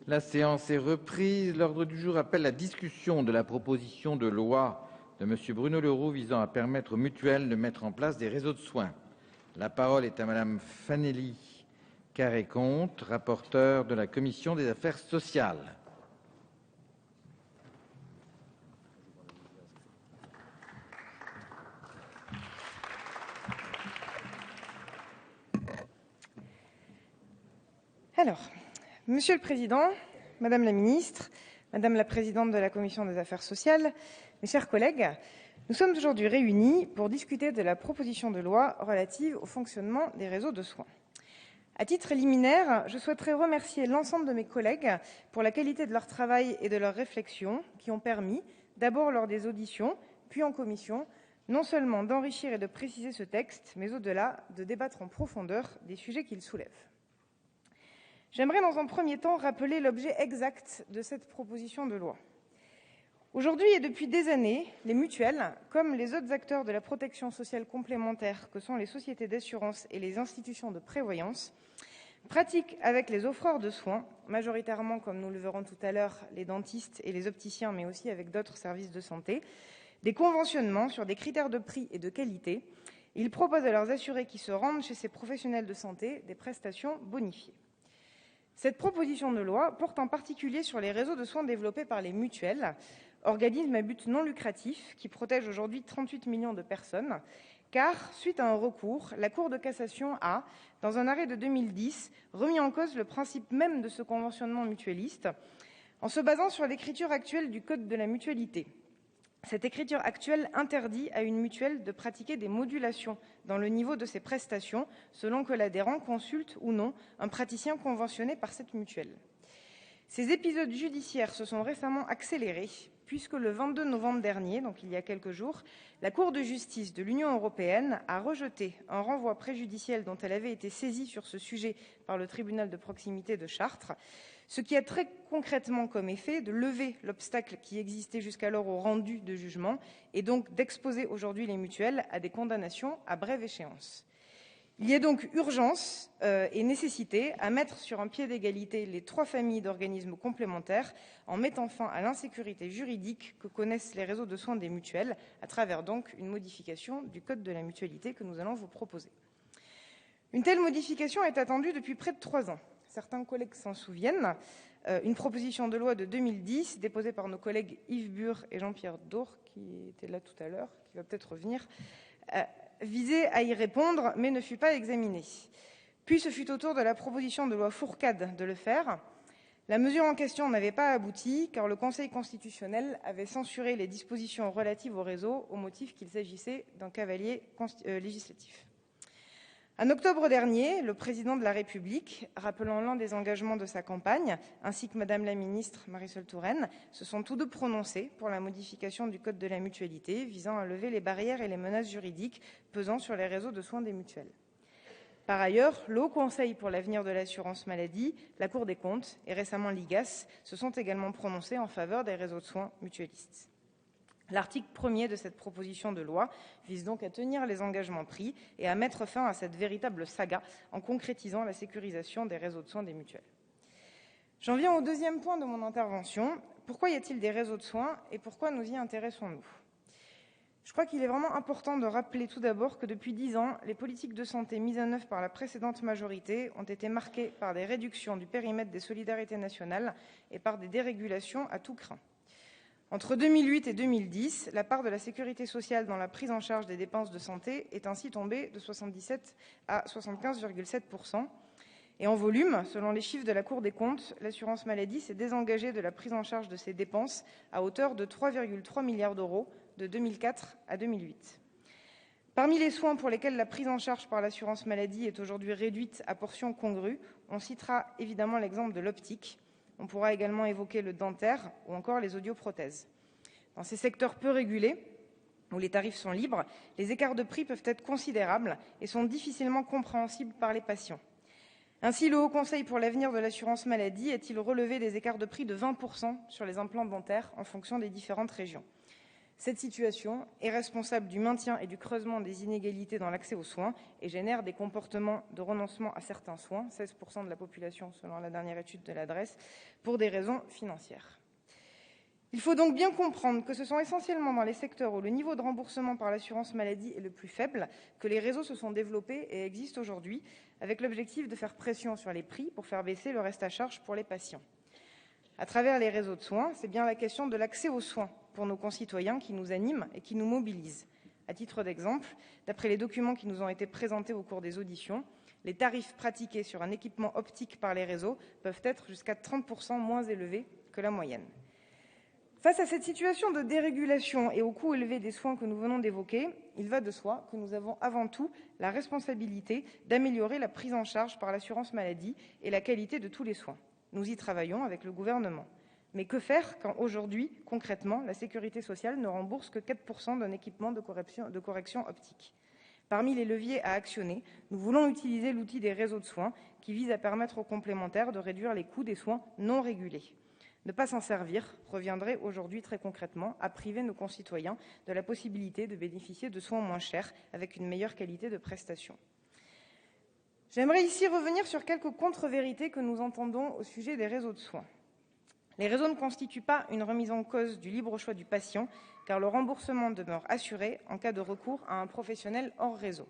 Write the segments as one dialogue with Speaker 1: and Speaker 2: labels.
Speaker 1: La séance est reprise. L'ordre du jour appelle la discussion de la proposition de loi de M. Bruno Le Roux visant à permettre aux mutuelles de mettre en place des réseaux de soins. La parole est à Mme Fanélie Carré-Conte, rapporteure de la Commission des affaires sociales.
Speaker 2: Monsieur le Président, Madame la Ministre, Madame la Présidente de la Commission des affaires sociales, mes chers collègues, nous sommes aujourd'hui réunis pour discuter de la proposition de loi relative au fonctionnement des réseaux de soins. À titre liminaire, je souhaiterais remercier l'ensemble de mes collègues pour la qualité de leur travail et de leurs réflexions qui ont permis, d'abord lors des auditions, puis en commission, non seulement d'enrichir et de préciser ce texte, mais au-delà, de débattre en profondeur des sujets qu'il soulève. J'aimerais dans un premier temps rappeler l'objet exact de cette proposition de loi. Aujourd'hui et depuis des années, les mutuelles, comme les autres acteurs de la protection sociale complémentaire que sont les sociétés d'assurance et les institutions de prévoyance, pratiquent avec les offreurs de soins, majoritairement, comme nous le verrons tout à l'heure, les dentistes et les opticiens, mais aussi avec d'autres services de santé, des conventionnements sur des critères de prix et de qualité. Ils proposent à leurs assurés qui se rendent chez ces professionnels de santé des prestations bonifiées. Cette proposition de loi porte en particulier sur les réseaux de soins développés par les mutuelles, organismes à but non lucratif qui protègent aujourd'hui 38 millions de personnes, car, suite à un recours, la Cour de cassation a, dans un arrêt de 2010, remis en cause le principe même de ce conventionnement mutualiste, en se basant sur l'écriture actuelle du Code de la mutualité. Cette écriture actuelle interdit à une mutuelle de pratiquer des modulations dans le niveau de ses prestations, selon que l'adhérent consulte ou non un praticien conventionné par cette mutuelle. Ces épisodes judiciaires se sont récemment accélérés, puisque le 22 novembre dernier, donc il y a quelques jours, la Cour de justice de l'Union européenne a rejeté un renvoi préjudiciel dont elle avait été saisie sur ce sujet par le tribunal de proximité de Chartres, ce qui a très concrètement comme effet de lever l'obstacle qui existait jusqu'alors au rendu de jugement et donc d'exposer aujourd'hui les mutuelles à des condamnations à brève échéance. Il y a donc urgence et nécessité à mettre sur un pied d'égalité les trois familles d'organismes complémentaires en mettant fin à l'insécurité juridique que connaissent les réseaux de soins des mutuelles à travers donc une modification du Code de la mutualité que nous allons vous proposer. Une telle modification est attendue depuis près de 3 ans. Certains collègues s'en souviennent. Une proposition de loi de 2010, déposée par nos collègues Yves Bur et Jean-Pierre Door, qui était là tout à l'heure, qui va peut-être revenir, visait à y répondre, mais ne fut pas examinée. Puis ce fut au tour de la proposition de loi Fourcade de le faire. La mesure en question n'avait pas abouti, car le Conseil constitutionnel avait censuré les dispositions relatives au réseau au motif qu'il s'agissait d'un cavalier législatif. En octobre dernier, le président de la République, rappelant l'un des engagements de sa campagne, ainsi que Madame la ministre Marisol Touraine, se sont tous deux prononcés pour la modification du Code de la mutualité visant à lever les barrières et les menaces juridiques pesant sur les réseaux de soins des mutuelles. Par ailleurs, le Haut Conseil pour l'avenir de l'assurance maladie, la Cour des comptes et récemment l'IGAS se sont également prononcés en faveur des réseaux de soins mutualistes. L'article 1er de cette proposition de loi vise donc à tenir les engagements pris et à mettre fin à cette véritable saga en concrétisant la sécurisation des réseaux de soins des mutuelles. J'en viens au deuxième point de mon intervention. Pourquoi y a-t-il des réseaux de soins et pourquoi nous y intéressons-nous ? Je crois qu'il est vraiment important de rappeler tout d'abord que depuis 10 ans, les politiques de santé mises en œuvre par la précédente majorité ont été marquées par des réductions du périmètre des solidarités nationales et par des dérégulations à tout crin. Entre 2008 et 2010, la part de la sécurité sociale dans la prise en charge des dépenses de santé est ainsi tombée de 77 à 75,7%. Et en volume, selon les chiffres de la Cour des comptes, l'assurance maladie s'est désengagée de la prise en charge de ses dépenses à hauteur de 3,3 milliards d'euros de 2004 à 2008. Parmi les soins pour lesquels la prise en charge par l'assurance maladie est aujourd'hui réduite à portions congrues, on citera évidemment l'exemple de l'optique. On pourra également évoquer le dentaire ou encore les audioprothèses. Dans ces secteurs peu régulés, où les tarifs sont libres, les écarts de prix peuvent être considérables et sont difficilement compréhensibles par les patients. Ainsi, le Haut Conseil pour l'avenir de l'assurance maladie a-t-il relevé des écarts de prix de 20% sur les implants dentaires en fonction des différentes régions. Cette situation est responsable du maintien et du creusement des inégalités dans l'accès aux soins et génère des comportements de renoncement à certains soins, 16% de la population selon la dernière étude de l'adresse, pour des raisons financières. Il faut donc bien comprendre que ce sont essentiellement dans les secteurs où le niveau de remboursement par l'assurance maladie est le plus faible que les réseaux se sont développés et existent aujourd'hui, avec l'objectif de faire pression sur les prix pour faire baisser le reste à charge pour les patients. À travers les réseaux de soins, c'est bien la question de l'accès aux soins pour nos concitoyens qui nous anime et qui nous mobilise. À titre d'exemple, d'après les documents qui nous ont été présentés au cours des auditions, les tarifs pratiqués sur un équipement optique par les réseaux peuvent être jusqu'à 30% moins élevés que la moyenne. Face à cette situation de dérégulation et au coût élevé des soins que nous venons d'évoquer, il va de soi que nous avons avant tout la responsabilité d'améliorer la prise en charge par l'assurance maladie et la qualité de tous les soins. Nous y travaillons avec le gouvernement. Mais que faire quand aujourd'hui, concrètement, la sécurité sociale ne rembourse que 4% d'un équipement de correction optique ? Parmi les leviers à actionner, nous voulons utiliser l'outil des réseaux de soins qui vise à permettre aux complémentaires de réduire les coûts des soins non régulés. Ne pas s'en servir reviendrait aujourd'hui très concrètement à priver nos concitoyens de la possibilité de bénéficier de soins moins chers avec une meilleure qualité de prestation. J'aimerais ici revenir sur quelques contre-vérités que nous entendons au sujet des réseaux de soins. Les réseaux ne constituent pas une remise en cause du libre choix du patient, car le remboursement demeure assuré en cas de recours à un professionnel hors réseau.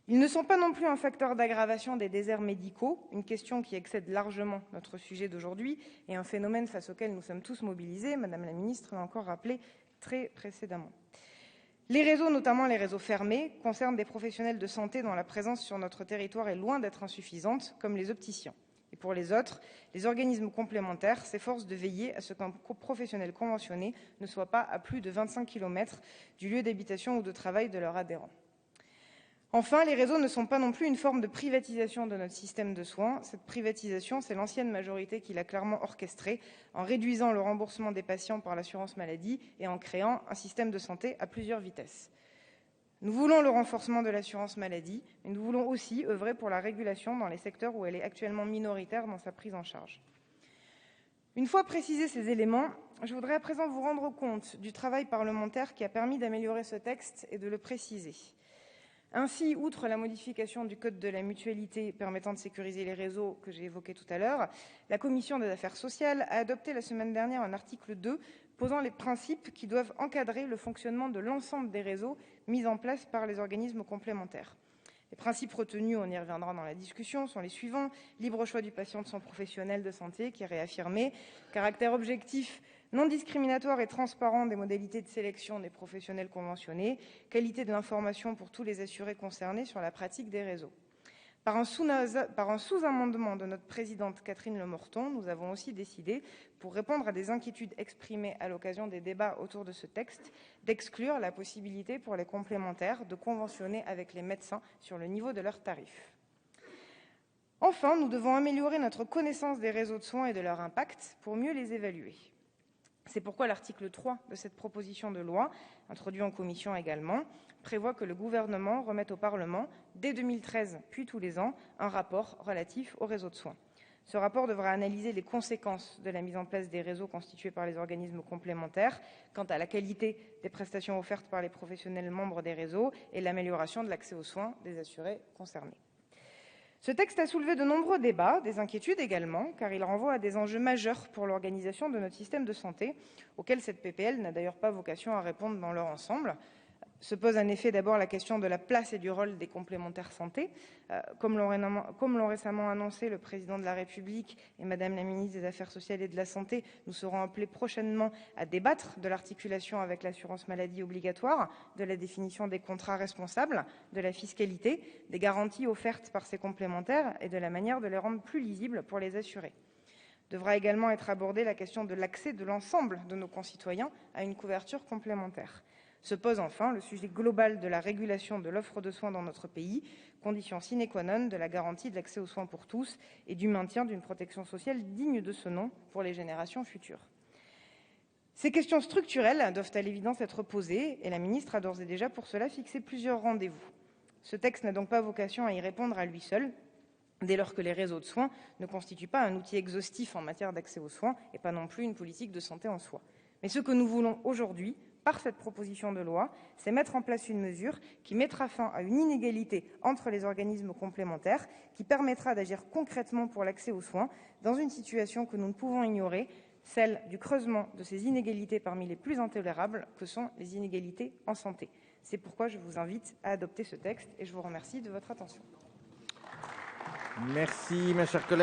Speaker 2: Ils ne sont pas non plus un facteur d'aggravation des déserts médicaux, une question qui excède largement notre sujet d'aujourd'hui et un phénomène face auquel nous sommes tous mobilisés, Madame la Ministre l'a encore rappelé très précédemment. Les réseaux, notamment les réseaux fermés, concernent des professionnels de santé dont la présence sur notre territoire est loin d'être insuffisante, comme les opticiens. Et pour les autres, les organismes complémentaires s'efforcent de veiller à ce qu'un professionnel conventionné ne soit pas à plus de 25 km du lieu d'habitation ou de travail de leur adhérent. Enfin, les réseaux ne sont pas non plus une forme de privatisation de notre système de soins. Cette privatisation, c'est l'ancienne majorité qui l'a clairement orchestrée en réduisant le remboursement des patients par l'assurance maladie et en créant un système de santé à plusieurs vitesses. Nous voulons le renforcement de l'assurance maladie, mais nous voulons aussi œuvrer pour la régulation dans les secteurs où elle est actuellement minoritaire dans sa prise en charge. Une fois précisés ces éléments, je voudrais à présent vous rendre compte du travail parlementaire qui a permis d'améliorer ce texte et de le préciser. Ainsi, outre la modification du Code de la mutualité permettant de sécuriser les réseaux que j'ai évoqué tout à l'heure, la Commission des affaires sociales a adopté la semaine dernière un article 2 posant les principes qui doivent encadrer le fonctionnement de l'ensemble des réseaux mis en place par les organismes complémentaires. Les principes retenus, on y reviendra dans la discussion, sont les suivants. Libre choix du patient de son professionnel de santé, qui est réaffirmé. Caractère objectif, non discriminatoire et transparent des modalités de sélection des professionnels conventionnés. Qualité de l'information pour tous les assurés concernés sur la pratique des réseaux. Par un sous-amendement de notre présidente Catherine Lemorton, nous avons aussi décidé, pour répondre à des inquiétudes exprimées à l'occasion des débats autour de ce texte, d'exclure la possibilité pour les complémentaires de conventionner avec les médecins sur le niveau de leurs tarifs. Enfin, nous devons améliorer notre connaissance des réseaux de soins et de leur impact pour mieux les évaluer. C'est pourquoi l'article 3 de cette proposition de loi, introduit en commission également, prévoit que le gouvernement remette au Parlement, dès 2013 puis tous les ans, un rapport relatif aux réseaux de soins. Ce rapport devra analyser les conséquences de la mise en place des réseaux constitués par les organismes complémentaires quant à la qualité des prestations offertes par les professionnels membres des réseaux et l'amélioration de l'accès aux soins des assurés concernés. Ce texte a soulevé de nombreux débats, des inquiétudes également, car il renvoie à des enjeux majeurs pour l'organisation de notre système de santé, auxquels cette PPL n'a d'ailleurs pas vocation à répondre dans leur ensemble. Se pose en effet d'abord la question de la place et du rôle des complémentaires santé. Comme l'ont récemment annoncé le président de la République et Madame la ministre des Affaires sociales et de la Santé, nous serons appelés prochainement à débattre de l'articulation avec l'assurance maladie obligatoire, de la définition des contrats responsables, de la fiscalité, des garanties offertes par ces complémentaires et de la manière de les rendre plus lisibles pour les assurés. Devra également être abordée la question de l'accès de l'ensemble de nos concitoyens à une couverture complémentaire. Se pose enfin le sujet global de la régulation de l'offre de soins dans notre pays, condition sine qua non de la garantie de l'accès aux soins pour tous et du maintien d'une protection sociale digne de ce nom pour les générations futures. Ces questions structurelles doivent à l'évidence être posées et la ministre a d'ores et déjà pour cela fixé plusieurs rendez-vous. Ce texte n'a donc pas vocation à y répondre à lui seul, dès lors que les réseaux de soins ne constituent pas un outil exhaustif en matière d'accès aux soins et pas non plus une politique de santé en soi. Mais ce que nous voulons aujourd'hui, par cette proposition de loi, c'est mettre en place une mesure qui mettra fin à une inégalité entre les organismes complémentaires, qui permettra d'agir concrètement pour l'accès aux soins dans une situation que nous ne pouvons ignorer, celle du creusement de ces inégalités parmi les plus intolérables que sont les inégalités en santé. C'est pourquoi je vous invite à adopter ce texte et je vous remercie de votre attention.
Speaker 1: Merci, ma chère collègue.